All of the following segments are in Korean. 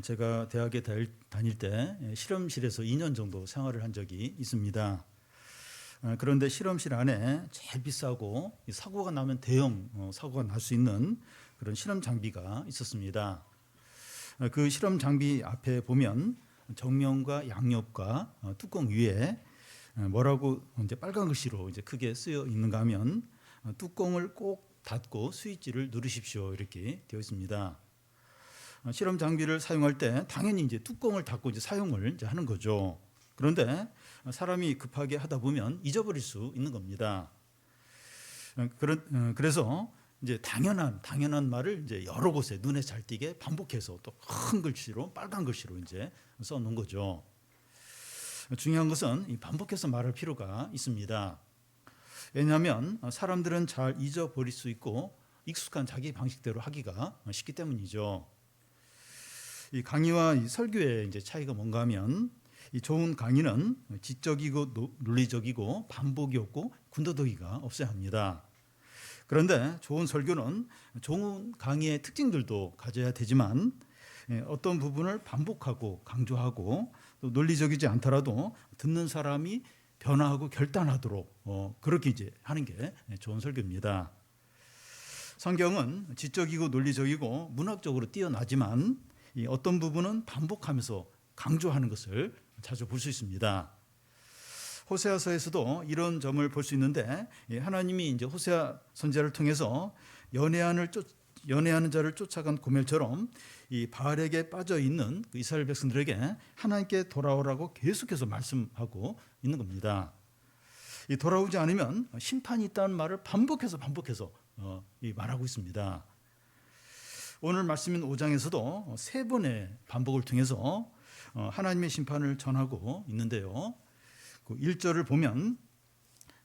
제가 대학에 다닐 때 실험실에서 2년 정도 생활을 한 적이 있습니다. 그런데 실험실 안에 제일 비싸고 사고가 나면 대형 사고가 날 수 있는 그런 실험 장비가 있었습니다. 그 실험 장비 앞에 보면 정면과 양옆과 뚜껑 위에 뭐라고 이제 빨간 글씨로 이제 크게 쓰여 있는가 하면 뚜껑을 꼭 닫고 스위치를 누르십시오 이렇게 되어 있습니다. 실험 장비를 사용할 때 당연히 이제 뚜껑을 닫고 이제 사용을 이제 하는 거죠. 그런데 사람이 급하게 하다 보면 잊어버릴 수 있는 겁니다. 그래서 이제 당연한 말을 이제 여러 곳에 눈에 잘 띄게 반복해서 또 큰 글씨로 빨간 글씨로 이제 써 놓은 거죠. 중요한 것은 이 반복해서 말할 필요가 있습니다. 왜냐하면 사람들은 잘 잊어버릴 수 있고 익숙한 자기 방식대로 하기가 쉽기 때문이죠. 이 강의와 이 설교의 이제 차이가 뭔가 하면 이 좋은 강의는 지적이고 논리적이고 반복이 없고 군더더기가 없어야 합니다. 그런데 좋은 설교는 좋은 강의의 특징들도 가져야 되지만 어떤 부분을 반복하고 강조하고 또 논리적이지 않더라도 듣는 사람이 변화하고 결단하도록 그렇게 이제 하는 게 좋은 설교입니다. 성경은 지적이고 논리적이고 문학적으로 뛰어나지만 어떤 부분은 반복하면서 강조하는 것을 자주 볼 수 있습니다. 호세아서에서도 이런 점을 볼 수 있는데 하나님이 이제 호세아 선지자를 통해서 연애하는 자를 쫓아간 고멜처럼 이 바알에게 빠져 있는 이스라엘 백성들에게 하나님께 돌아오라고 계속해서 말씀하고 있는 겁니다. 이 돌아오지 않으면 심판이 있다는 말을 반복해서 말하고 있습니다. 오늘 말씀인 5장에서도 3번의 반복을 통해서 하나님의 심판을 전하고 있는데요. 그 1절을 보면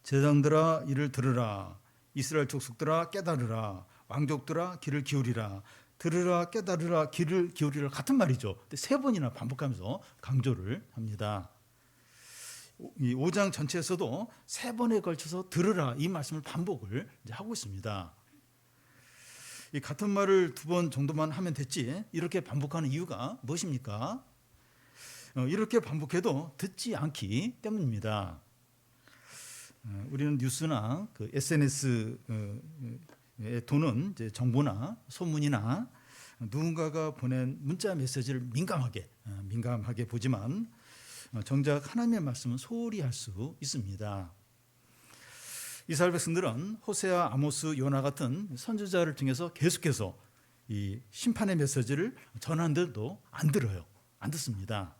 제장들아 이를 들으라, 이스라엘 족속들아 깨달으라, 왕족들아 귀를 기울이라, 들으라 깨달으라 귀를 기울이라 같은 말이죠. 근데 3번이나 반복하면서 강조를 합니다. 이 5장 전체에서도 3번에 걸쳐서 들으라 이 말씀을 반복을 이제 하고 있습니다. 이 같은 말을 2번 정도만 하면 됐지 이렇게 반복하는 이유가 무엇입니까? 이렇게 반복해도 듣지 않기 때문입니다. 우리는 뉴스나 그 SNS에 도는 이제 정보나 소문이나 누군가가 보낸 문자 메시지를 민감하게 보지만 정작 하나님의 말씀은 소홀히 할 수 있습니다. 이스라엘 백성들은 호세아, 아모스, 요나 같은 선지자를 통해서 계속해서 이 심판의 메시지를 전하는데도 안 들어요. 안 듣습니다.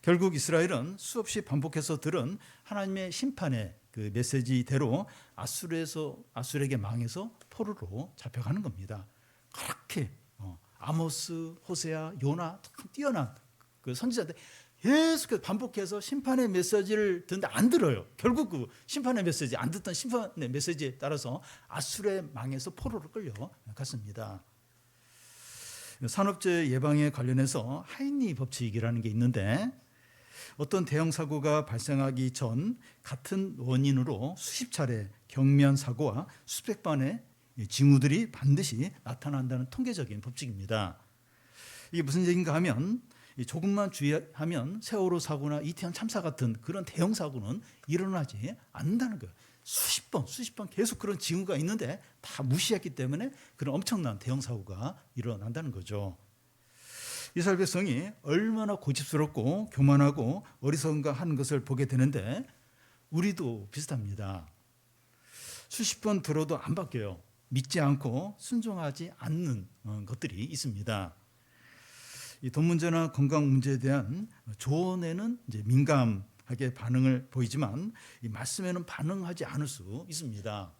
결국 이스라엘은 수없이 반복해서 들은 하나님의 심판의 그 메시지대로 아수르에게 망해서 포로로 잡혀가는 겁니다. 그렇게 아모스, 호세아, 요나 뛰어난 그 선지자들 계속해서 반복해서 심판의 메시지를 듣는데 안 들어요. 결국 그 심판의 메시지 안 듣던 심판의 메시지에 따라서 아수르에 망해서 포로로 끌려갔습니다. 산업재해 예방에 관련해서 하인리 법칙이라는 게 있는데 어떤 대형 사고가 발생하기 전 같은 원인으로 수십 차례 경미한 사고와 수백 번의 징후들이 반드시 나타난다는 통계적인 법칙입니다. 이게 무슨 얘기인가 하면 조금만 주의하면 세월호 사고나 이태원 참사 같은 그런 대형 사고는 일어나지 않는다는 거예요. 수십 번 계속 그런 징후가 있는데 다 무시했기 때문에 그런 엄청난 대형 사고가 일어난다는 거죠. 이스라엘 백성이 얼마나 고집스럽고 교만하고 어리석은가 하는 것을 보게 되는데 우리도 비슷합니다. 수십 번 들어도 안 바뀌어요. 믿지 않고 순종하지 않는 것들이 있습니다. 이 돈 문제나 건강 문제에 대한 조언에는 이제 민감하게 반응을 보이지만 이 말씀에는 반응하지 않을 수 있습니다.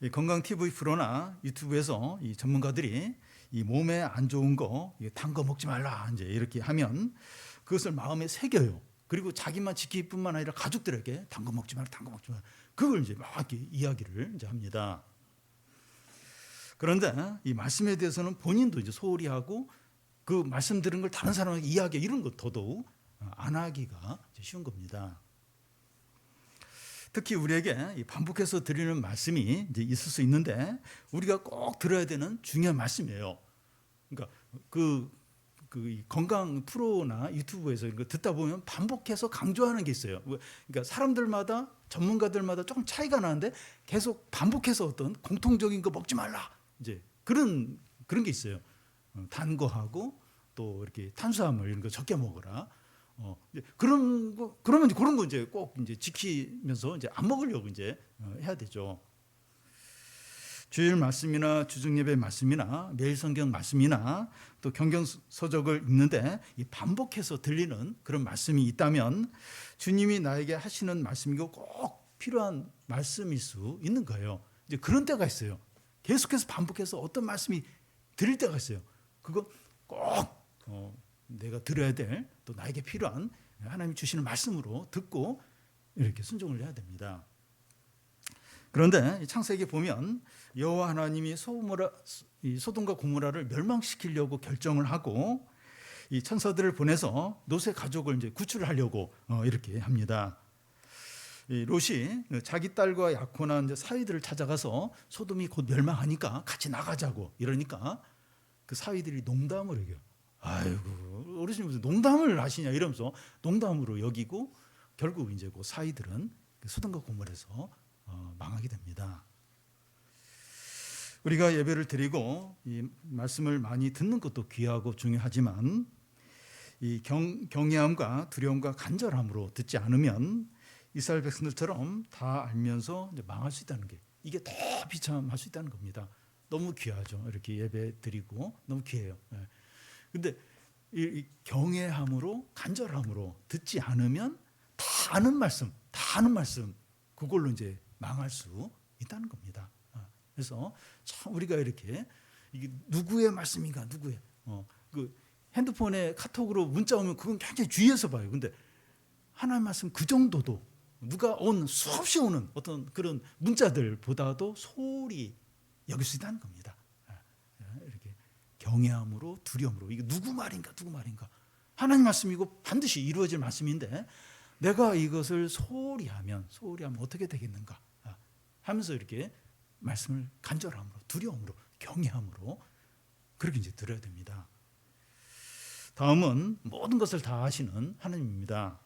이 건강 TV 프로나 유튜브에서 이 전문가들이 이 몸에 안 좋은 거, 단 거 먹지 말라 이제 이렇게 하면 그것을 마음에 새겨요. 그리고 자기만 지킬 뿐만 아니라 가족들에게 단 거 먹지 마라, 그걸 이제 막 이렇게 이야기를 이제 합니다. 그런데 이 말씀에 대해서는 본인도 이제 소홀히 하고 그 말씀 들은 걸 다른 사람에게 이야기 이런 것 더더욱 안 하기가 쉬운 겁니다. 특히 우리에게 반복해서 드리는 말씀이 이제 있을 수 있는데 우리가 꼭 들어야 되는 중요한 말씀이에요. 그러니까 이 건강 프로나 유튜브에서 이거 듣다 보면 반복해서 강조하는 게 있어요. 그러니까 사람들마다 전문가들마다 조금 차이가 나는데 계속 반복해서 어떤 공통적인 거 먹지 말라. 이제 그런 게 있어요. 단 거하고 또 이렇게 탄수화물 이런 거 적게 먹어라. 그런 거 그러면 그런 거 이제 꼭 이제 지키면서 이제 안 먹으려고 이제 해야 되죠. 주일 말씀이나 주중예배 말씀이나 매일 성경 말씀이나 또 경경 서적을 읽는데 이 반복해서 들리는 그런 말씀이 있다면 주님이 나에게 하시는 말씀이고 꼭 필요한 말씀일 수 있는 거예요. 이제 그런 때가 있어요. 계속해서 반복해서 어떤 말씀이 들릴 때가 있어요. 그거 꼭 내가 들어야 될 또 나에게 필요한 하나님이 주시는 말씀으로 듣고 이렇게 순종을 해야 됩니다. 그런데 창세기에 보면 여호와 하나님이 소돔과 고모라를 멸망시키려고 결정을 하고 이 천사들을 보내서 롯의 가족을 이제 구출하려고 이렇게 합니다. 이 롯이 자기 딸과 약혼한 이제 사위들을 찾아가서 소돔이 곧 멸망하니까 같이 나가자고 이러니까 그 사위들이 농담을 해요. 아이고 어르신이 무슨 농담을 하시냐 이러면서 농담으로 여기고 결국 이제 그 사위들은 소돔과 고모라에서 망하게 됩니다. 우리가 예배를 드리고 이 말씀을 많이 듣는 것도 귀하고 중요하지만 이 경외함과 두려움과 간절함으로 듣지 않으면 이스라엘 백성들처럼 다 알면서 이제 망할 수 있다는 게 이게 더 비참할 수 있다는 겁니다. 너무 귀하죠. 이렇게 예배 드리고 너무 귀해요. 근데 이 경외함으로 간절함으로 듣지 않으면 다 아는 말씀 그걸로 이제 망할 수 있다는 겁니다. 그래서 참 우리가 이렇게 이게 누구의 말씀인가 누구의 그 핸드폰에 카톡으로 문자 오면 그건 굉장히 주의해서 봐요. 근데 하나님 말씀 그 정도도 누가 수없이 오는 어떤 그런 문자들보다도 소홀히 여길 수 있다는 겁니다. 이렇게 경외함으로 두려움으로 이게 누구 말인가 하나님 말씀이고 반드시 이루어질 말씀인데 내가 이것을 소홀히 하면 어떻게 되겠는가 하면서 이렇게 말씀을 간절함으로 두려움으로 경외함으로 그렇게 이제 들어야 됩니다. 다음은 모든 것을 다 아시는 하나님입니다.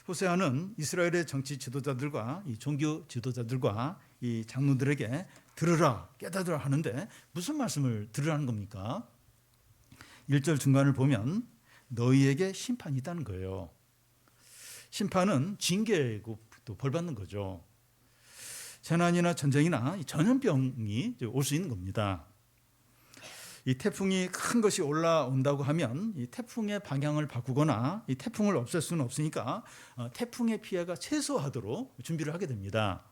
호세아는 이스라엘의 정치 지도자들과 이 종교 지도자들과 이 장로들에게 들으라 깨닫으라 하는데 무슨 말씀을 들으라는 겁니까? 1절 중간을 보면 너희에게 심판이 있다는 거예요. 심판은 징계고 또 벌받는 거죠. 재난이나 전쟁이나 전염병이 올 수 있는 겁니다. 이 태풍이 큰 것이 올라온다고 하면 이 태풍의 방향을 바꾸거나 이 태풍을 없앨 수는 없으니까 태풍의 피해가 최소화하도록 준비를 하게 됩니다.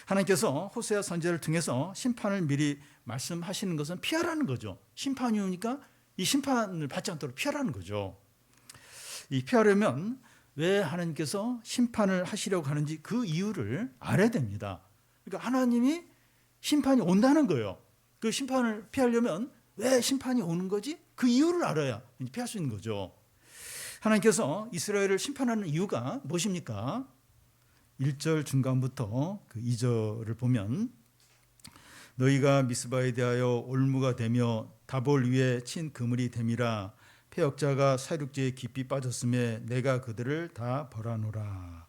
하나님께서 호세아 선지자를 통해서 심판을 미리 말씀하시는 것은 피하라는 거죠. 심판이 오니까 이 심판을 받지 않도록 피하라는 거죠. 이 피하려면 왜 하나님께서 심판을 하시려고 하는지 그 이유를 알아야 됩니다. 그러니까 하나님이 심판이 온다는 거예요. 그 심판을 피하려면 왜 심판이 오는 거지? 그 이유를 알아야 피할 수 있는 거죠. 하나님께서 이스라엘을 심판하는 이유가 무엇입니까? 1절 중간부터 그 2절을 보면 너희가 미스바에 대하여 올무가 되며 다볼 위에 친 그물이 됨이라 패역자가 사륙지에 깊이 빠졌음에 내가 그들을 다 벌하노라.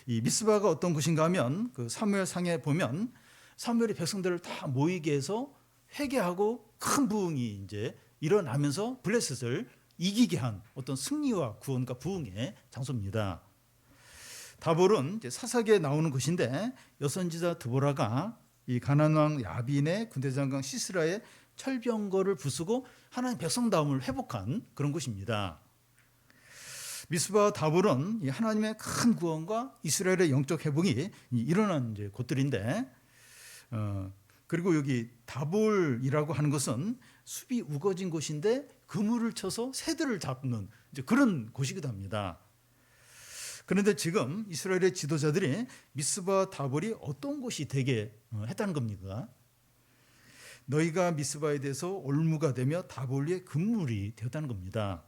이 미스바가 어떤 곳인가 하면 그 사무엘상에 보면 사무엘이 백성들을 다 모이게 해서 회개하고 큰 부흥이 이제 일어나면서 블레셋을 이기게 한 어떤 승리와 구원과 부흥의 장소입니다. 다볼은 이제 사사기에 나오는 곳인데 여선지자 드보라가 이 가나안 왕 야빈의 군대장관 시스라의 철병거를 부수고 하나님 백성다움을 회복한 그런 곳입니다. 미스바와 다볼은 하나님의 큰 구원과 이스라엘의 영적 회복이 일어난 이제 곳들인데 그리고 여기 다볼이라고 하는 것은 숲이 우거진 곳인데 그물을 쳐서 새들을 잡는 이제 그런 곳이기도 합니다. 그런데 지금 이스라엘의 지도자들이 미스바와 다볼이 어떤 곳이 되게 했다는 겁니까? 너희가 미스바에 대해서 올무가 되며 다볼 위에 그물이 되었다는 겁니다.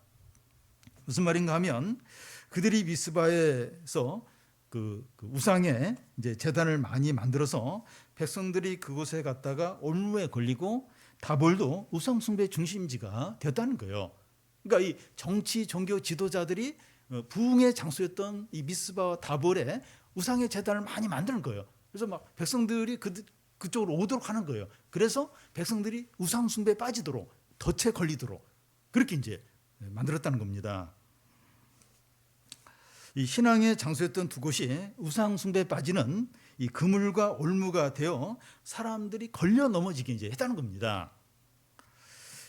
무슨 말인가 하면 그들이 미스바에서 그 우상에 이제 제단을 많이 만들어서 백성들이 그곳에 갔다가 올무에 걸리고 다볼도 우상 숭배 중심지가 되었다는 거예요. 그러니까 이 정치 종교 지도자들이 부흥의 장소였던 이 미스바와 다볼에 우상의 제단을 많이 만드는 거예요. 그래서 막 백성들이 그쪽으로 오도록 하는 거예요. 그래서 백성들이 우상 숭배에 빠지도록 덫에 걸리도록 그렇게 이제 만들었다는 겁니다. 이 신앙의 장소였던 두 곳이 우상 숭배에 빠지는 이 그물과 올무가 되어 사람들이 걸려 넘어지게 이제 했다는 겁니다.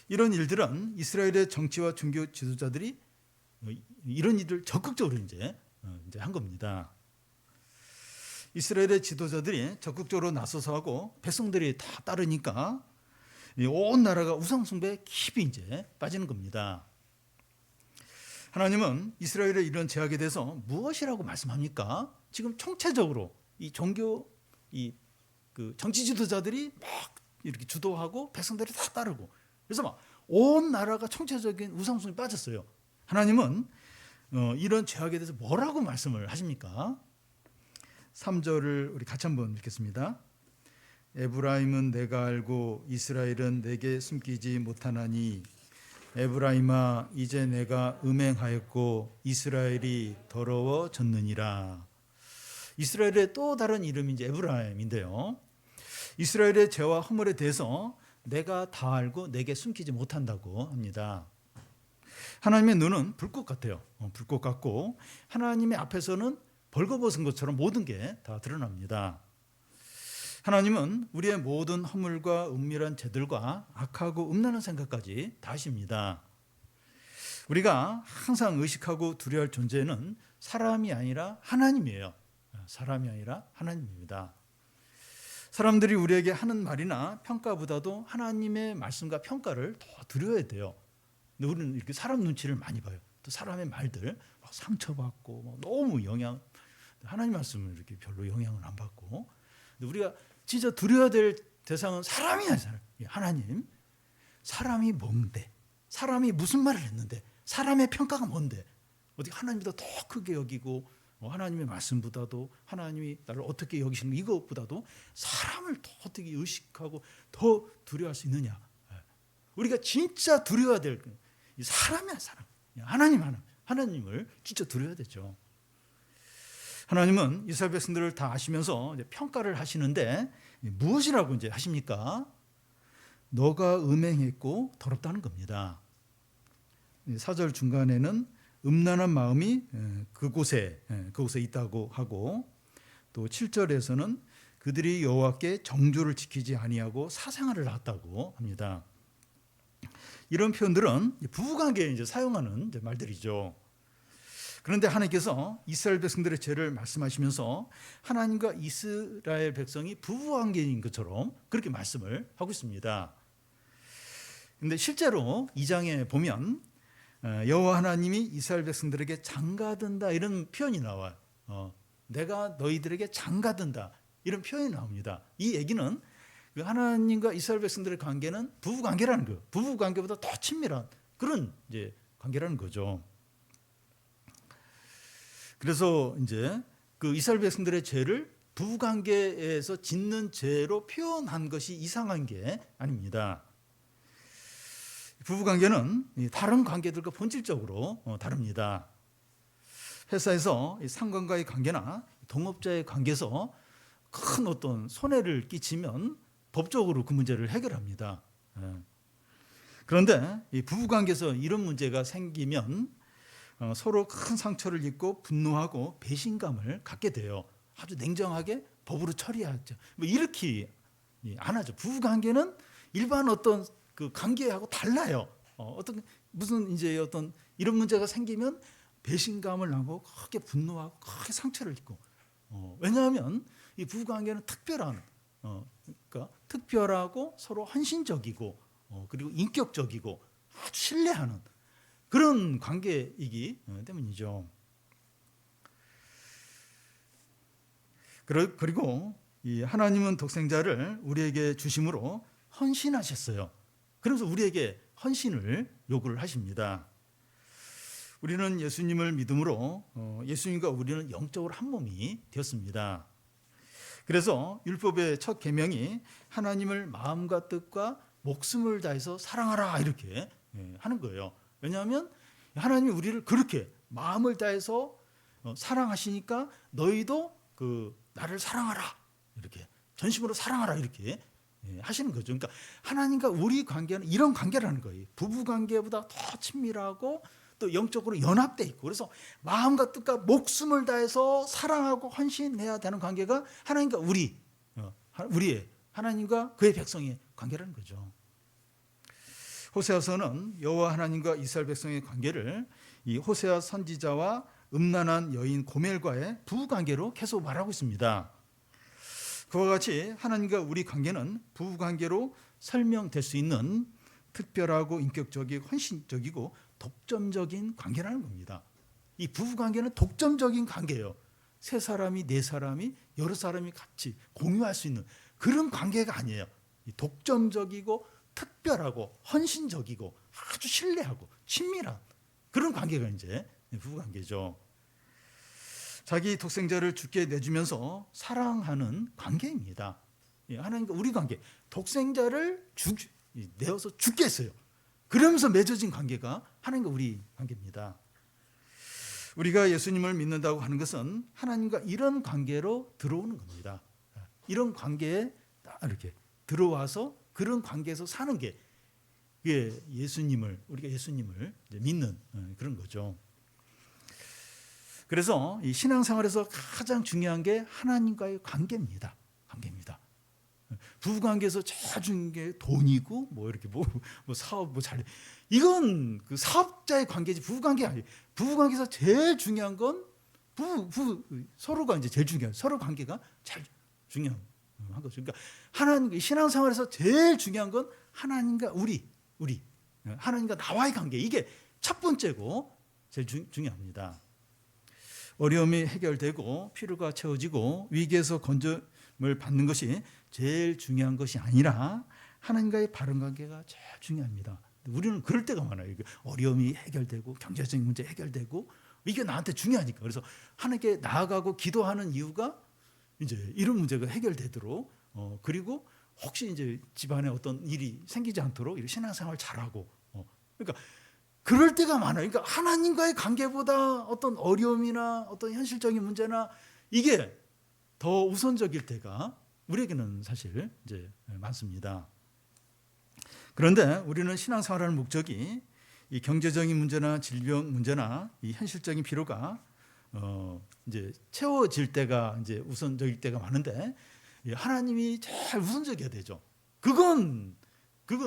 이런 일들은 이스라엘의 정치와 종교 지도자들이 이런 일을 적극적으로 이제 한 겁니다. 이스라엘의 지도자들이 적극적으로 나서서 하고 백성들이 다 따르니까 온 나라가 우상 숭배에 깊이 이제 빠지는 겁니다. 하나님은 이스라엘의 이런 제약에 대해서 무엇이라고 말씀합니까? 지금 총체적으로 이 종교 그 정치 지도자들이 막 이렇게 주도하고 백성들이 다 따르고 그래서 막 온 나라가 총체적인 우상 숭배에 빠졌어요. 하나님은 이런 죄악에 대해서 뭐라고 말씀을 하십니까? 3절을 우리 같이 한번 읽겠습니다. 에브라임은 내가 알고 이스라엘은 내게 숨기지 못하나니 에브라임아 이제 내가 음행하였고 이스라엘이 더러워졌느니라. 이스라엘의 또 다른 이름이 이제 에브라임인데요. 이스라엘의 죄와 허물에 대해서 내가 다 알고 내게 숨기지 못한다고 합니다. 하나님의 눈은 불꽃 같아요. 불꽃 같고 하나님의 앞에서는 벌거벗은 것처럼 모든 게 다 드러납니다. 하나님은 우리의 모든 허물과 은밀한 죄들과 악하고 음란한 생각까지 다 아십니다. 우리가 항상 의식하고 두려워할 존재는 사람이 아니라 하나님이에요. 사람이 아니라 하나님입니다. 사람들이 우리에게 하는 말이나 평가보다도 하나님의 말씀과 평가를 더 두려워야 돼요. 근데 우리는 이렇게 사람 눈치를 많이 봐요. 또 사람의 말들 막 상처받고 막 너무 하나님 말씀은 이렇게 별로 영향을 안 받고. 근데 우리가 진짜 두려워야 될 대상은 사람이 아니라 사람. 하나님. 사람이 뭔데? 사람이 무슨 말을 했는데? 사람의 평가가 뭔데? 어떻게 하나님보다 더 크게 여기고 하나님의 말씀보다도 하나님이 나를 어떻게 여기시는 이것보다도 사람을 더 어떻게 의식하고 더 두려워할 수 있느냐? 우리가 진짜 두려워야 될 사람이야 사람. 하나님을 진짜 두려워야 되죠. 하나님은 이스라엘 백성들을 다 아시면서 이제 평가를 하시는데 무엇이라고 이제 하십니까? 너가 음행했고 더럽다는 겁니다. 4절 중간에는 음란한 마음이 그곳에 있다고 하고 또 7절에서는 그들이 여호와께 정조를 지키지 아니하고 사생활을 낳았다고 합니다. 이런 표현들은 부부관계에 이제 사용하는 이제 말들이죠. 그런데 하나님께서 이스라엘 백성들의 죄를 말씀하시면서 하나님과 이스라엘 백성이 부부관계인 것처럼 그렇게 말씀을 하고 있습니다. 그런데 실제로 2장에 보면 여호와 하나님이 이스라엘 백성들에게 장가든다 이런 표현이 나와요. 내가 너희들에게 장가든다 이런 표현이 나옵니다. 이 얘기는 하나님과 이스라엘 백성들의 관계는 부부 관계라는 거예요. 부부 관계보다 더 친밀한 그런 이제 관계라는 거죠. 그래서 이제 그 이스라엘 백성들의 죄를 부부 관계에서 짓는 죄로 표현한 것이 이상한 게 아닙니다. 부부 관계는 다른 관계들과 본질적으로 다릅니다. 회사에서 상관과의 관계나 동업자의 관계에서 큰 어떤 손해를 끼치면 법적으로 그 문제를 해결합니다. 그런데 이 부부 관계에서 이런 문제가 생기면 서로 큰 상처를 입고 분노하고 배신감을 갖게 돼요. 아주 냉정하게 법으로 처리하죠. 뭐 이렇게 안 하죠. 부부 관계는 일반 어떤 그 관계하고 달라요. 어떤 무슨 이제 어떤 이런 문제가 생기면 배신감을 하고 크게 분노하고 크게 상처를 입고 왜냐하면 이 부부 관계는 특별한 그러니까 특별하고 서로 헌신적이고 그리고 인격적이고 아주 신뢰하는 그런 관계이기 때문이죠. 그리고 이 하나님은 독생자를 우리에게 주심으로 헌신하셨어요. 그래서 우리에게 헌신을 요구를 하십니다. 우리는 예수님을 믿음으로 예수님과 우리는 영적으로 한 몸이 되었습니다. 그래서 율법의 첫 계명이 하나님을 마음과 뜻과 목숨을 다해서 사랑하라 이렇게 하는 거예요. 왜냐하면 하나님이 우리를 그렇게 마음을 다해서 사랑하시니까 너희도 그 나를 사랑하라 이렇게 전심으로 사랑하라 이렇게 하시는 거죠. 그러니까 하나님과 우리 관계는 이런 관계라는 거예요. 부부 관계보다 더 친밀하고 또 영적으로 연합돼 있고, 그래서 마음과 뜻과 목숨을 다해서 사랑하고 헌신해야 되는 관계가 하나님과 우리의 하나님과 그의 백성의 관계라는 거죠. 호세아서는 여호와 하나님과 이스라엘 백성의 관계를 이 호세아 선지자와 음란한 여인 고멜과의 부부 관계로 계속 말하고 있습니다. 그와 같이 하나님과 우리 관계는 부부 관계로 설명될 수 있는 특별하고 인격적이고 헌신적이고 독점적인 관계라는 겁니다. 이 부부 관계는 독점적인 관계예요. 세 사람이, 네 사람이, 여러 사람이 같이 공유할 수 있는 그런 관계가 아니에요. 독점적이고 특별하고 헌신적이고 아주 신뢰하고 친밀한 그런 관계가 이제 부부 관계죠. 자기 독생자를 주께 내주면서 사랑하는 관계입니다. 하나님과 우리 관계, 독생자를 내어서 주께 했어요. 그러면서 맺어진 관계가 하나님과 우리 관계입니다. 우리가 예수님을 믿는다고 하는 것은 하나님과 이런 관계로 들어오는 겁니다. 이런 관계에 이렇게 들어와서 그런 관계에서 사는 게 우리가 예수님을 믿는 그런 거죠. 그래서 이 신앙생활에서 가장 중요한 게 하나님과의 관계입니다. 부부 관계에서 제일 중요한 게 돈이고 이렇게 사업 잘 이건 그 사업자의 관계지 부부 관계 아니에요. 부부 관계에서 제일 중요한 건 서로가 이제 제일 중요한 서로 관계가 제일 중요한 거죠. 그러니까 하나님 신앙생활에서 제일 중요한 건 하나님과 우리 하나님과 나와의 관계, 이게 첫 번째고 제일 중요합니다. 어려움이 해결되고 필요가 채워지고 위기에서 건짐을 받는 것이 제일 중요한 것이 아니라 하나님과의 바른 관계가 제일 중요합니다. 우리는 그럴 때가 많아요. 어려움이 해결되고 경제적인 문제 해결되고 이게 나한테 중요하니까. 그래서 하나님께 나아가고 기도하는 이유가 이제 이런 문제가 해결되도록 그리고 혹시 이제 집안에 어떤 일이 생기지 않도록 이렇게 신앙생활 잘하고 그러니까 그럴 때가 많아요. 그러니까 하나님과의 관계보다 어떤 어려움이나 어떤 현실적인 문제나 이게 더 우선적일 때가 우리에게는 사실 이제 많습니다. 그런데 우리는 신앙생활하는 목적이 이 경제적인 문제나 질병 문제나 이 현실적인 필요가 이제 채워질 때가 이제 우선적일 때가 많은데 하나님이 제일 우선적이어야 되죠. 그건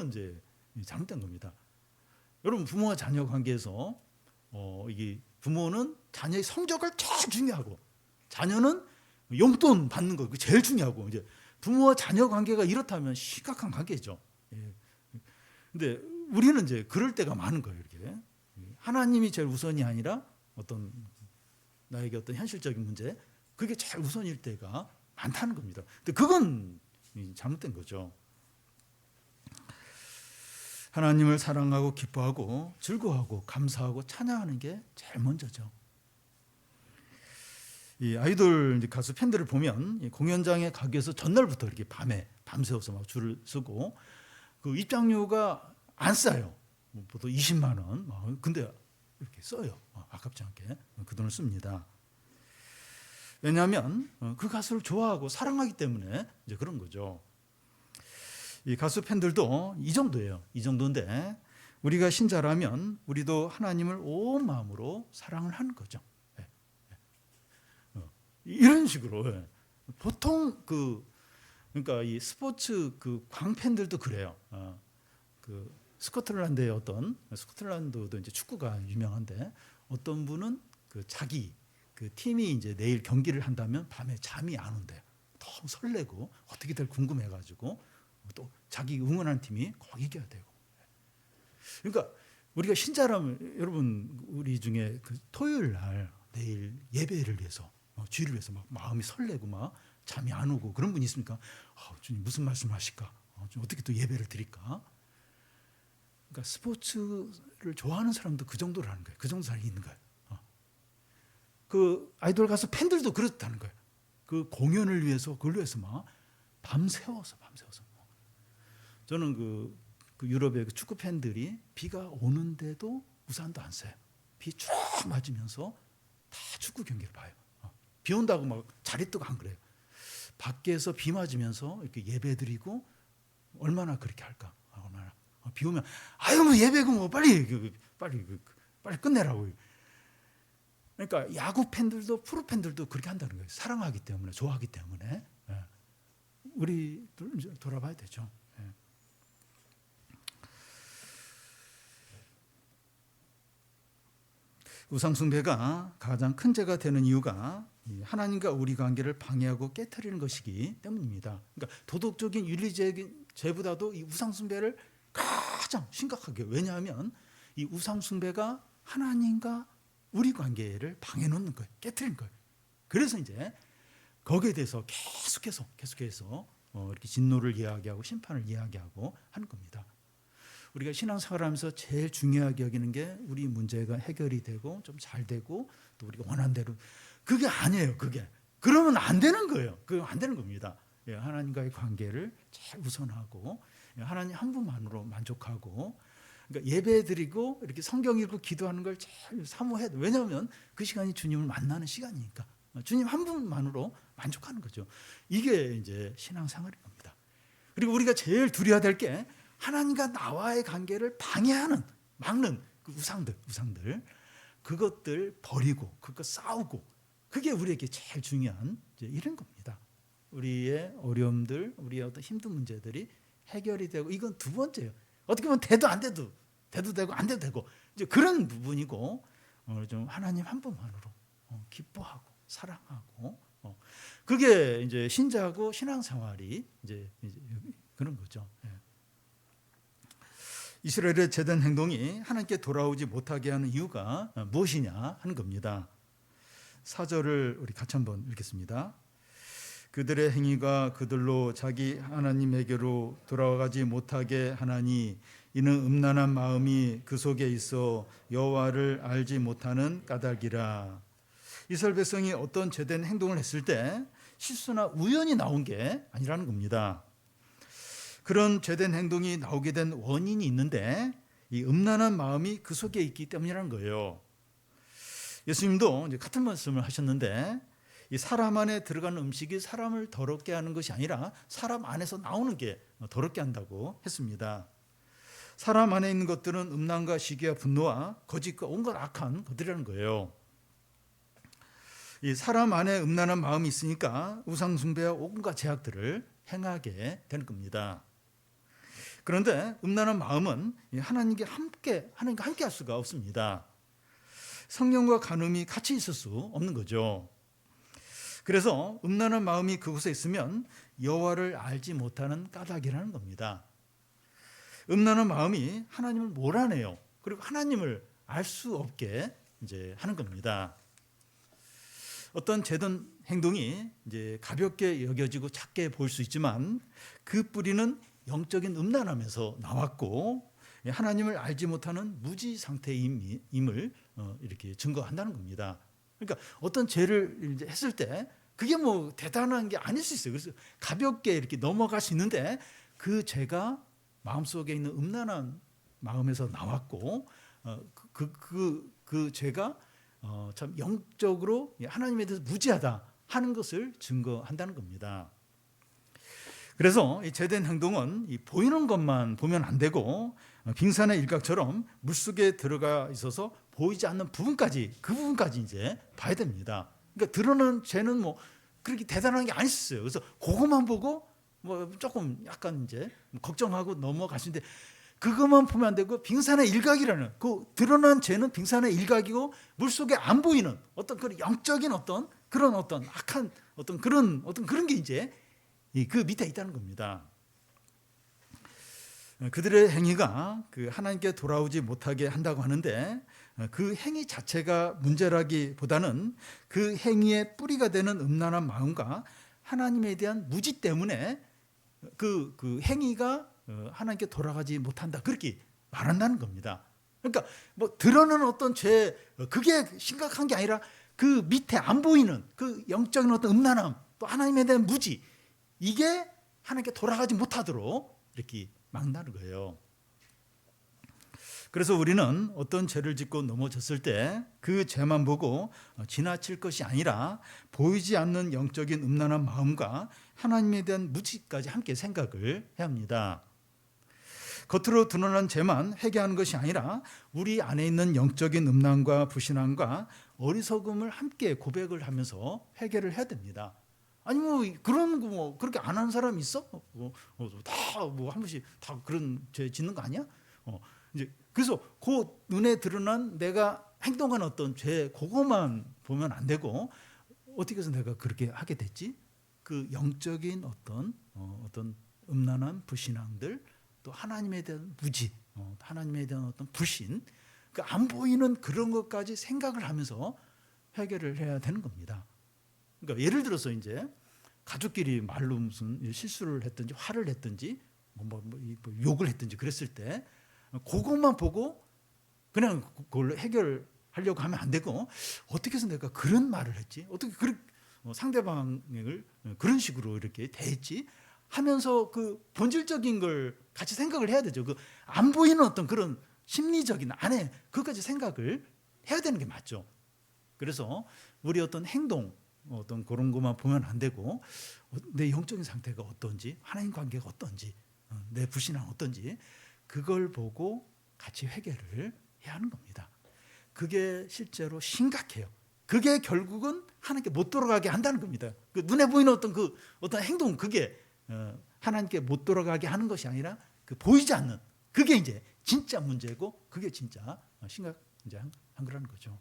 이제 잘못된 겁니다. 여러분 부모와 자녀 관계에서 이게 부모는 자녀의 성적을 제일 중요하고 자녀는 용돈 받는 거 제일 중요하고 이제 부모와 자녀 관계가 이렇다면 심각한 관계죠. 근데 우리는 이제 그럴 때가 많은 거예요. 이렇게 하나님이 제일 우선이 아니라 어떤 나에게 어떤 현실적인 문제 그게 제일 우선일 때가 많다는 겁니다. 근데 그건 잘못된 거죠. 하나님을 사랑하고 기뻐하고 즐거워하고 감사하고 찬양하는 게 제일 먼저죠. 이 아이돌 가수 팬들을 보면 공연장에 가기 위해서 전날부터 이렇게 밤새워서 막 줄을 서고 그 입장료가 안 싸요. 보통 20만 원. 근데 이렇게 써요. 아깝지 않게 그 돈을 씁니다. 왜냐하면 그 가수를 좋아하고 사랑하기 때문에 이제 그런 거죠. 이 가수 팬들도 이 정도예요. 이 정도인데 우리가 신자라면 우리도 하나님을 온 마음으로 사랑을 하는 거죠. 이런 식으로 보통 그러니까 이 스포츠 그 광팬들도 그래요. 그 스코틀랜드의 스코틀랜드도 이제 축구가 유명한데 어떤 분은 그 자기 그 팀이 이제 내일 경기를 한다면 밤에 잠이 안 온대요. 너무 설레고 어떻게 될 궁금해가지고 또 자기 응원하는 팀이 꼭 이겨야 되고. 그러니까 우리가 신자라면 여러분 우리 중에 그 토요일 날 내일 예배를 위해서 주일을 위해서 막 마음이 설레고 막 잠이 안 오고 그런 분이 있습니까? 주님 무슨 말씀하실까? 어떻게 또 예배를 드릴까? 그러니까 스포츠를 좋아하는 사람도 그 정도라는 거예요. 그 정도 사람이 있는 거예요. 그 아이돌 가수 팬들도 그렇다는 거예요. 그 공연을 위해서 그걸 위해서 막 밤새워서 저는 그 그 유럽의 그 축구 팬들이 비가 오는데도 우산도 안 써요. 비 쭉 맞으면서 다 축구 경기를 봐요. 비 온다고 막 자리 뜨고 안 그래요. 밖에서 비 맞으면서 이렇게 예배드리고 얼마나 그렇게 할까? 얼마나 비 오면 아유 뭐 예배고 뭐 빨리 끝내라고. 그러니까 야구 팬들도 프로 팬들도 그렇게 한다는 거예요. 사랑하기 때문에, 좋아하기 때문에. 우리들 이제 돌아봐야 되죠. 우상숭배가 가장 큰 죄가 되는 이유가 하나님과 우리 관계를 방해하고 깨트리는 것이기 때문입니다. 그러니까 도덕적인 윤리적인 죄보다도 이 우상숭배를 가장 심각하게, 왜냐하면 이 우상숭배가 하나님과 우리 관계를 방해 놓는 거예요. 깨트리는 거예요. 그래서 이제 거기에 대해서 계속해서 이렇게 진노를 이야기하고 심판을 이야기하고 하는 겁니다. 우리가 신앙생활하면서 제일 중요하게 여기는 게 우리 문제가 해결이 되고 좀 잘 되고 또 우리가 원하는 대로, 그게 아니에요. 그게 그러면 안 되는 거예요. 그거 안 되는 겁니다. 하나님과의 관계를 제일 우선하고 하나님 한 분만으로 만족하고, 그러니까 예배드리고 이렇게 성경 읽고 기도하는 걸 제일 사모해야 돼. 왜냐하면 그 시간이 주님을 만나는 시간이니까 주님 한 분만으로 만족하는 거죠. 이게 이제 신앙생활인 겁니다. 그리고 우리가 제일 두려워야 될 게 하나님과 나와의 관계를 방해하는, 막는 그 우상들, 그것들 버리고 그것 싸우고, 그게 우리에게 제일 중요한 이제 이런 겁니다. 우리의 어려움들, 우리의 어떤 힘든 문제들이 해결이 되고, 이건 두 번째예요. 어떻게 보면 돼도 안 돼도 되고 안 돼도 되고 이제 그런 부분이고, 좀 하나님 한 분만으로 기뻐하고 사랑하고, 그게 이제 신자고 신앙생활이 이제 그런 거죠. 이스라엘의 제단 행동이 하나님께 돌아오지 못하게 하는 이유가 무엇이냐 하는 겁니다. 4절을 우리 같이 한번 읽겠습니다. 그들의 행위가 그들로 자기 하나님에게로 돌아가지 못하게 하나니 이는 음란한 마음이 그 속에 있어 여호와를 알지 못하는 까닭이라. 이스라엘 백성이 어떤 죄된 행동을 했을 때 실수나 우연히 나온 게 아니라는 겁니다. 그런 죄된 행동이 나오게 된 원인이 있는데 이 음란한 마음이 그 속에 있기 때문이라는 거예요. 예수님도 이제 같은 말씀을 하셨는데, 이 사람 안에 들어가는 음식이 사람을 더럽게 하는 것이 아니라 사람 안에서 나오는 게 더럽게 한다고 했습니다. 사람 안에 있는 것들은 음란과 시기와 분노와 거짓과 온갖 악한 것들이라는 거예요. 이 사람 안에 음란한 마음이 있으니까 우상숭배와 온갖 죄악들을 행하게 되는 겁니다. 그런데 음란한 마음은 하나님과 함께 할 수가 없습니다. 성령과 간음이 같이 있을 수 없는 거죠. 그래서 음란한 마음이 그곳에 있으면 여호와를 알지 못하는 까닭이라는 겁니다. 음란한 마음이 하나님을 몰아내요. 그리고 하나님을 알 수 없게 이제 하는 겁니다. 어떤 죄된 행동이 이제 가볍게 여겨지고 작게 보일 수 있지만 그 뿌리는 영적인 음란함에서 나왔고 하나님을 알지 못하는 무지 상태임을 이렇게 증거한다는 겁니다. 그러니까 어떤 죄를 이제 했을 때 그게 뭐 대단한 게 아닐 수 있어요. 그래서 가볍게 이렇게 넘어갈 수 있는데 그 죄가 마음속에 있는 음란한 마음에서 나왔고 그 죄가 참 영적으로 하나님에 대해서 무지하다 하는 것을 증거한다는 겁니다. 그래서 이 죄된 행동은 이 보이는 것만 보면 안 되고 빙산의 일각처럼 물속에 들어가 있어서 보이지 않는 부분까지, 그 부분까지 이제 봐야 됩니다. 그러니까 드러나는 죄는 뭐 그렇게 대단한 게 아니었어요. 그래서 그것만 보고 뭐 조금 약간 이제 걱정하고 넘어가시는데, 그것만 보면 안 되고 빙산의 일각이라는 그 드러난 죄는 빙산의 일각이고 물속에 안 보이는 어떤 그런 영적인 어떤 그런 어떤 악한 어떤 그런 게 이제 그 밑에 있다는 겁니다. 그들의 행위가 그 하나님께 돌아오지 못하게 한다고 하는데 그 행위 자체가 문제라기보다는 그 행위의 뿌리가 되는 음란한 마음과 하나님에 대한 무지 때문에 그 행위가 하나님께 돌아가지 못한다, 그렇게 말한다는 겁니다. 그러니까 뭐 드러나는 어떤 죄, 그게 심각한 게 아니라 그 밑에 안 보이는 그 영적인 어떤 음란함, 또 하나님에 대한 무지, 이게 하나님께 돌아가지 못하도록 이렇게 막는다는 거예요. 그래서 우리는 어떤 죄를 짓고 넘어졌을 때 그 죄만 보고 지나칠 것이 아니라 보이지 않는 영적인 음란한 마음과 하나님에 대한 무지까지 함께 생각을 해야 합니다. 겉으로 드러난 죄만 회개하는 것이 아니라 우리 안에 있는 영적인 음란과 불신앙과 어리석음을 함께 고백을 하면서 회개를 해야 됩니다. 아니 뭐 그런 거 뭐 그렇게 안 하는 사람 있어? 다 뭐 한 번씩 다 그런 죄 짓는 거 아니야? 이제 그래서 그 눈에 드러난 내가 행동한 어떤 죄 그거만 보면 안 되고 어떻게 해서 내가 그렇게 하게 됐지? 그 영적인 어떤 음란한 불신앙들 또 하나님에 대한 무지, 하나님에 대한 어떤 불신, 그 안 보이는 그런 것까지 생각을 하면서 해결을 해야 되는 겁니다. 그러니까 예를 들어서 이제 가족끼리 말로 무슨 실수를 했든지 화를 했든지 뭐 욕을 했든지 그랬을 때 그것만 보고 그냥 그걸로 해결하려고 하면 안 되고 어떻게 해서 내가 그런 말을 했지? 어떻게 상대방을 그런 식으로 이렇게 대했지? 하면서 그 본질적인 걸 같이 생각을 해야 되죠. 그 안 보이는 어떤 그런 심리적인 안에 그것까지 생각을 해야 되는 게 맞죠. 그래서 우리 어떤 행동 어떤 그런 것만 보면 안 되고 내 영적인 상태가 어떤지 하나님 관계가 어떤지 내 불신앙 어떤지 그걸 보고 같이 회개를 해야 하는 겁니다. 그게 실제로 심각해요. 그게 결국은 하나님께 못 돌아가게 한다는 겁니다. 그 눈에 보이는 어떤 행동 그게 하나님께 못 돌아가게 하는 것이 아니라 그 보이지 않는 그게 이제 진짜 문제고 그게 진짜 심각한 거라는 거죠.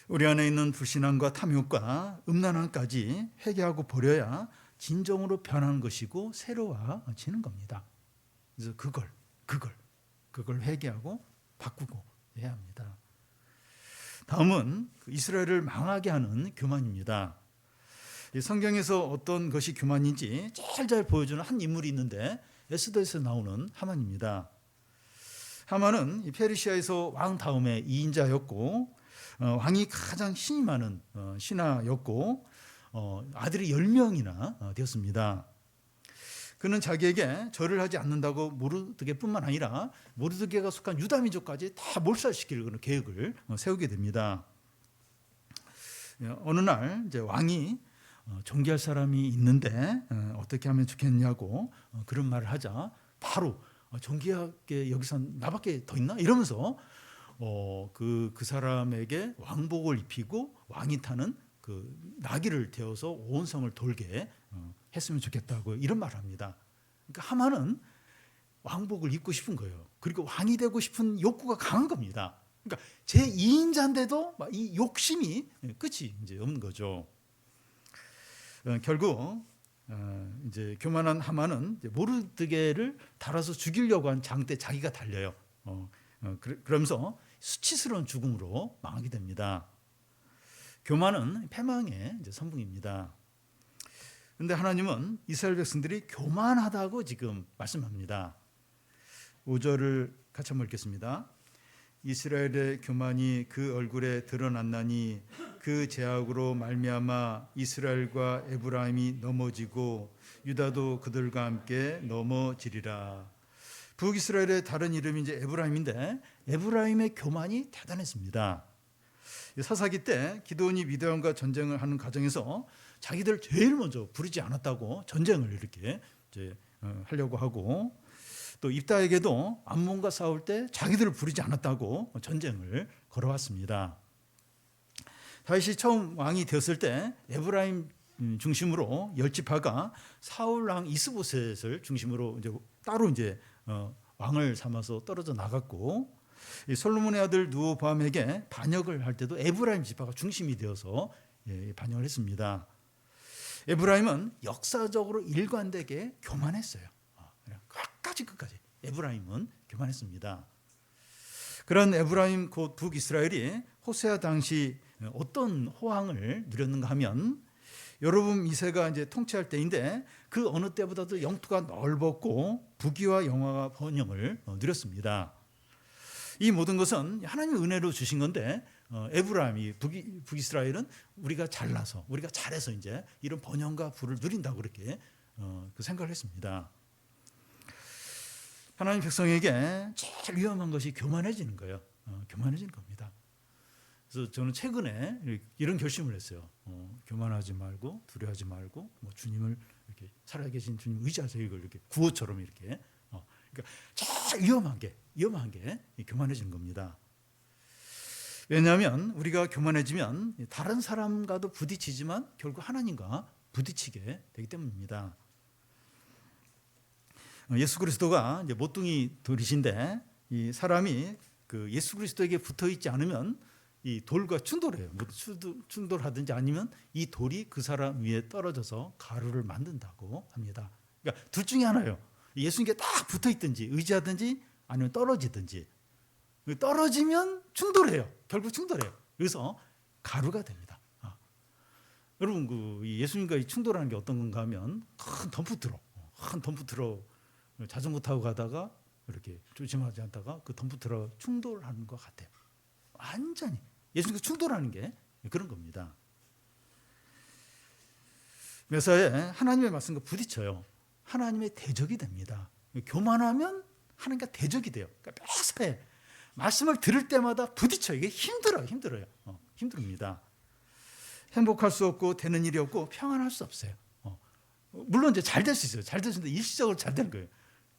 우리 안에 있는 불신앙과 탐욕과 음란함까지 회개하고 버려야 진정으로 변하는 것이고 새로워지는 겁니다. 그래서 그걸 회개하고 바꾸고 해야 합니다. 다음은 이스라엘을 망하게 하는 교만입니다. 성경에서 어떤 것이 교만인지 잘 보여주는 한 인물이 있는데 에스더에서 나오는 하만입니다. 하만은 페르시아에서 왕 다음에 2인자였고 왕이 가장 신이 많은 신하였고 아들이 10명이나 되었습니다. 그는 자기에게 절을 하지 않는다고 모르드게뿐만 아니라 모르드게가 속한 유다 민족까지 다 몰살시킬 그런 계획을 세우게 됩니다. 어느 날 이제 왕이 존귀할 사람이 있는데 어떻게 하면 좋겠냐고 그런 말을 하자 바로 존귀하게 여기서 나밖에 더 있나 이러면서 그 사람에게 왕복을 입히고 왕이 타는 그 나귀를 태워서 온 성을 돌게 했으면 좋겠다고 이런 말을 합니다. 그러니까 하만은 왕복을 입고 싶은 거예요. 그리고 왕이 되고 싶은 욕구가 강한 겁니다. 그러니까 제 2인자인데도 이 욕심이 끝이 이제 없는 거죠. 결국 이제 교만한 하만은 모르드게를 달아서 죽이려고 한 장 때 자기가 달려요. 그러면서 수치스러운 죽음으로 망하게 됩니다. 교만은 패망의 선봉입니다. 그런데 하나님은 이스라엘 백성들이 교만하다고 지금 말씀합니다. 5절을 같이 한번 읽겠습니다. 이스라엘의 교만이 그 얼굴에 드러났나니 그 죄악으로 말미암아 이스라엘과 에브라임이 넘어지고 유다도 그들과 함께 넘어지리라. 북이스라엘의 다른 이름이 이제 에브라임인데 에브라임의 교만이 대단했습니다. 사사기 때 기드온이 미디안과 전쟁을 하는 과정에서 자기들 제일 먼저 부르지 않았다고 전쟁을 이렇게 이제 하려고 하고 또 입다에게도 암몬과 싸울 때 자기들을 부르지 않았다고 전쟁을 걸어왔습니다. 다윗이 처음 왕이 되었을 때 에브라임 중심으로 10지파가 사울 왕 이스보셋을 중심으로 이제 따로 이제 왕을 삼아서 떨어져 나갔고 솔로몬의 아들 르호보암에게 반역을 할 때도 에브라임 지파가 중심이 되어서 반역을 했습니다. 에브라임은 역사적으로 일관되게 교만했어요. 끝까지 에브라임은 교만했습니다. 그런 에브라임 곧 북이스라엘이 호세아 당시 어떤 호황을 누렸는가 하면 여로보암 2세가 이제 통치할 때인데 그 어느 때보다도 영토가 넓었고 부귀와 영화가 번영을 누렸습니다. 이 모든 것은 하나님의 은혜로 주신 건데 에브라임이 북이스라엘은 우리가 잘나서 우리가 잘해서 이제 이런 번영과 부를 누린다고 그렇게 그 생각을 했습니다. 하나님 백성에게 제일 위험한 것이 교만해지는 거예요. 교만해지는 겁니다. 그래서 저는 최근에 이런 결심을 했어요. 교만하지 말고 두려워하지 말고 주님을 이렇게 살아계신 주님 의지하세요. 이걸 이렇게 구호처럼 이렇게. 그러니까 제일 위험한 게 교만해지는 겁니다. 왜냐하면 우리가 교만해지면 다른 사람과도 부딪히지만 결국 하나님과 부딪히게 되기 때문입니다. 예수 그리스도가 이제 모퉁이 돌이신데 이 사람이 그 예수 그리스도에게 붙어 있지 않으면 이 돌과 충돌해요. 충돌하든지 아니면 이 돌이 그 사람 위에 떨어져서 가루를 만든다고 합니다. 그러니까 둘 중에 하나예요. 예수님께 딱 붙어 있든지 의지하든지 아니면 떨어지든지. 떨어지면 충돌해요. 결국 충돌해요. 그래서 가루가 됩니다. 여러분 그 예수님과 충돌하는 게 어떤 건가 하면 큰 덤프트럭 자전거 타고 가다가 이렇게 조심하지 않다가 그 덤프트럭 충돌하는 것 같아요. 완전히 예수님과 충돌하는 게 그런 겁니다. 매사에 하나님의 말씀과 부딪혀요. 하나님의 대적이 됩니다. 교만하면 하나님과 대적이 돼요. 그러니까 매사에 말씀을 들을 때마다 부딪혀요. 이게 힘들어요. 힘듭니다. 행복할 수 없고 되는 일이 없고 평안할 수 없어요. 물론 이제 잘 될 수 있어요. 잘 될 수 있는데 일시적으로 잘 되는 거예요.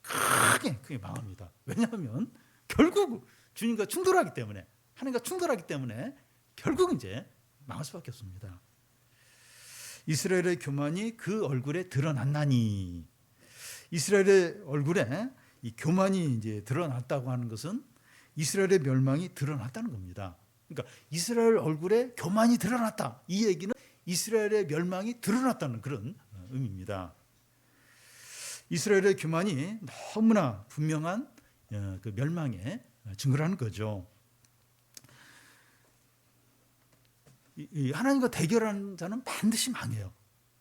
크게 망합니다. 왜냐하면 결국 주님과 충돌하기 때문에 하나님과 충돌하기 때문에 결국 이제 망할 수밖에 없습니다. 이스라엘의 교만이 그 얼굴에 드러났나니 이스라엘의 얼굴에 이 교만이 이제 드러났다고 하는 것은 이스라엘의 멸망이 드러났다는 겁니다. 그러니까 이스라엘 얼굴에 교만이 드러났다. 이 얘기는 이스라엘의 멸망이 드러났다는 그런 의미입니다. 이스라엘의 교만이 너무나 분명한 그 멸망의 증거라는 거죠. 하나님과 대결하는 자는 반드시 망해요.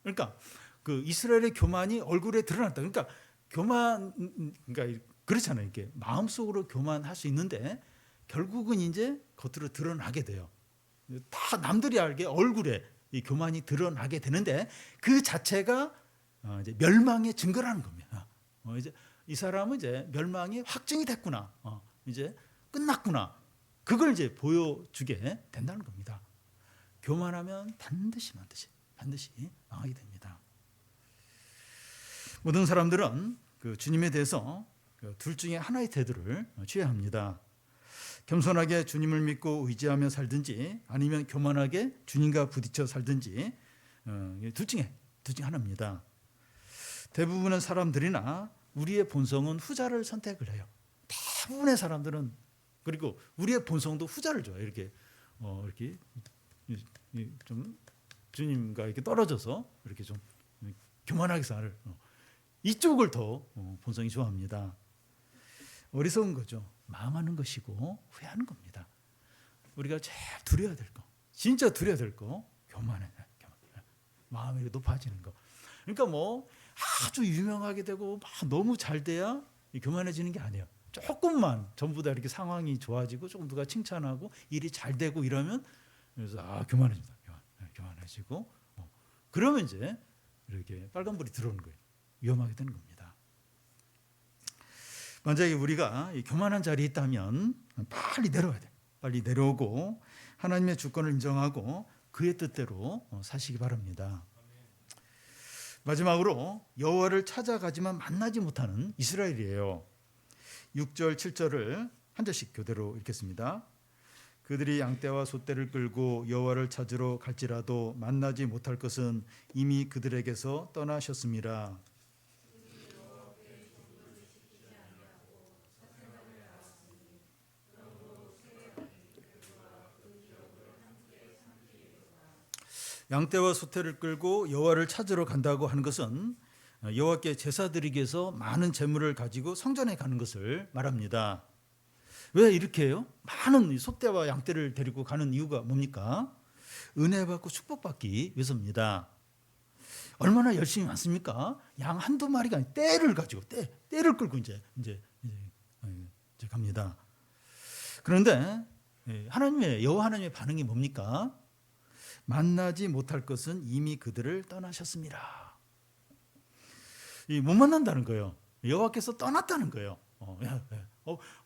그러니까 그 이스라엘의 교만이 얼굴에 드러났다. 그러니까 그러니까 그렇잖아요. 이렇게 마음속으로 교만할 수 있는데 결국은 이제 겉으로 드러나게 돼요. 다 남들이 알게 얼굴에 이 교만이 드러나게 되는데 그 자체가 이제 멸망의 증거라는 겁니다. 이제 이 사람은 이제 멸망이 확증이 됐구나. 이제 끝났구나. 그걸 이제 보여주게 된다는 겁니다. 교만하면 반드시 망하게 됩니다. 모든 사람들은 그 주님에 대해서 둘 중에 하나의 태도를 취해야 합니다. 겸손하게 주님을 믿고 의지하며 살든지 아니면 교만하게 주님과 부딪혀 살든지 둘 중에 하나입니다. 대부분의 사람들이나 우리의 본성은 후자를 선택을 해요. 대부분의 사람들은 그리고 우리의 본성도 후자를 좋아해요. 이렇게 좀 주님과 이렇게 떨어져서 이렇게 좀 교만하게 살 이쪽을 더 본성이 좋아합니다. 어리석은 거죠. 마음하는 것이고 후회하는 겁니다. 우리가 제일 두려워야 될 거, 진짜 두려워야 될 거, 교만해. 마음이 높아지는 거. 그러니까 뭐 아주 유명하게 되고 너무 잘 돼야 교만해지는 게 아니에요. 조금만 전부 다 이렇게 상황이 좋아지고 조금 누가 칭찬하고 일이 잘 되고 이러면 그래서 교만해진다. 교만해지고 그러면 이제 이렇게 빨간불이 들어오는 거예요. 위험하게 되는 겁니다. 만약에 우리가 교만한 자리에 있다면 빨리 내려와야 돼요. 빨리 내려오고 하나님의 주권을 인정하고 그의 뜻대로 사시기 바랍니다. 마지막으로 여호와를 찾아가지만 만나지 못하는 이스라엘이에요. 6절 7절을 한 절씩 교대로 읽겠습니다. 그들이 양떼와 소떼를 끌고 여호와를 찾으러 갈지라도 만나지 못할 것은 이미 그들에게서 떠나셨습니다. 양떼와 소떼를 끌고 여호와를 찾으러 간다고 하는 것은 여호와께 제사 드리기 위해서 많은 재물을 가지고 성전에 가는 것을 말합니다. 왜 이렇게 해요? 많은 소떼와 양떼를 데리고 가는 이유가 뭡니까? 은혜 받고 축복받기 위해서입니다. 얼마나 열심히 많습니까? 양 한두 마리가 아니라 떼를 가지고 떼를 끌고 이제 갑니다. 그런데 여호와 하나님의 반응이 뭡니까? 만나지 못할 것은 이미 그들을 떠나셨습니다. 못 만난다는 거예요. 여호와께서 떠났다는 거예요.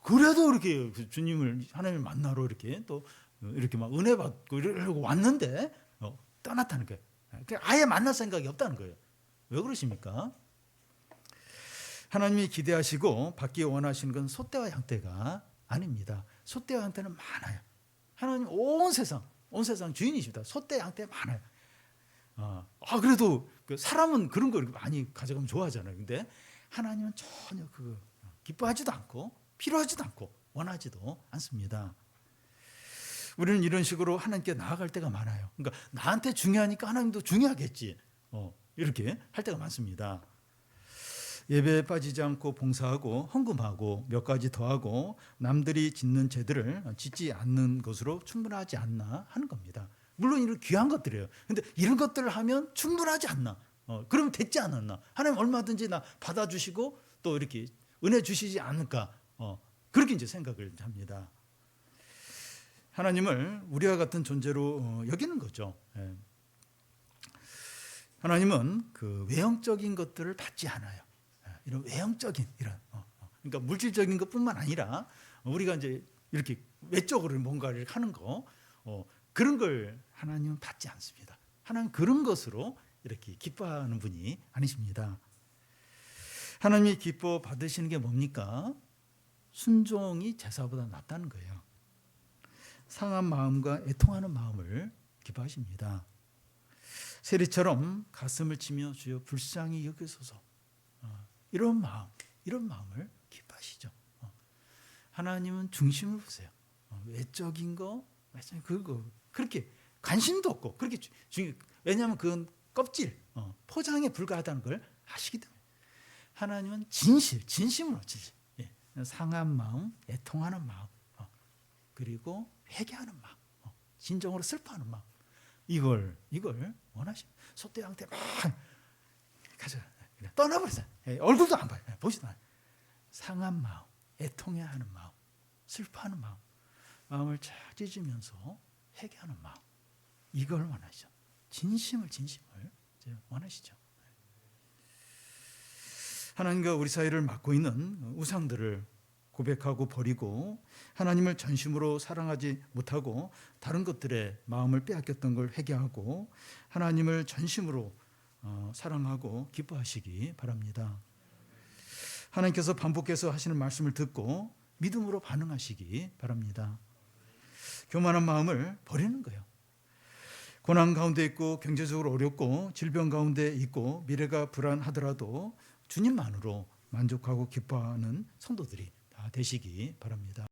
그래도 이렇게 주님을 하나님을 만나러 이렇게 또 이렇게 막 은혜 받고 이러고 왔는데 떠났다는 거예요. 아예 만날 생각이 없다는 거예요. 왜 그러십니까? 하나님이 기대하시고 받기 원하시는 건 소떼와 양떼가 아닙니다. 소떼와 양떼는 많아요. 하나님 온 세상 주인이십니다. 소떼 양떼 많아요. 그래도 그 사람은 그런 걸 많이 가져가면 좋아하잖아요. 근데 하나님은 전혀 그거 기뻐하지도 않고 필요하지도 않고 원하지도 않습니다. 우리는 이런 식으로 하나님께 나아갈 때가 많아요. 그러니까 나한테 중요하니까 하나님도 중요하겠지. 이렇게 할 때가 많습니다. 예배에 빠지지 않고 봉사하고 헌금하고 몇 가지 더하고 남들이 짓는 죄들을 짓지 않는 것으로 충분하지 않나 하는 겁니다. 물론 이런 귀한 것들이에요. 근데 이런 것들을 하면 충분하지 않나? 그러면 됐지 않았나? 하나님 얼마든지 나 받아주시고 또 이렇게 은혜 주시지 않을까? 그렇게 이제 생각을 합니다. 하나님을 우리와 같은 존재로 여기는 거죠. 하나님은 그 외형적인 것들을 받지 않아요. 이런 외형적인 그러니까 물질적인 것뿐만 아니라 우리가 이제 이렇게 외적으로 뭔가를 하는 거 그런 걸 하나님은 받지 않습니다. 하나님 그런 것으로 이렇게 기뻐하는 분이 아니십니다. 하나님이 기뻐 받으시는 게 뭡니까? 순종이 제사보다 낫다는 거예요. 상한 마음과 애통하는 마음을 기뻐하십니다. 세리처럼 가슴을 치며 주여 불쌍히 여기소서 이런 마음을 기뻐하시죠. 하나님은 중심을 보세요. 외적인 거, 그거 그렇게 관심도 없고 그렇게 왜냐하면 그건 껍질, 포장에 불과하다는 걸 아시기 때문에 하나님은 진심으로 상한 마음, 애통하는 마음, 그리고 회개하는 마음, 진정으로 슬퍼하는 마음 이걸 원하십니다. 소떼 양떼 막 가져 떠나버리세요. 얼굴도 안 봐요. 보지도 않아요. 상한 마음, 애통해하는 마음, 슬퍼하는 마음을 쫙 찢으면서 회개하는 마음 이걸 원하시죠. 진심을 원하시죠. 하나님과 우리 사이를 막고 있는 우상들을 고백하고 버리고 하나님을 전심으로 사랑하지 못하고 다른 것들에 마음을 빼앗겼던 걸 회개하고 하나님을 전심으로 사랑하고 기뻐하시기 바랍니다. 하나님께서 반복해서 하시는 말씀을 듣고 믿음으로 반응하시기 바랍니다. 교만한 마음을 버리는 거예요. 고난 가운데 있고 경제적으로 어렵고 질병 가운데 있고 미래가 불안하더라도 주님만으로 만족하고 기뻐하는 성도들이 다 되시기 바랍니다.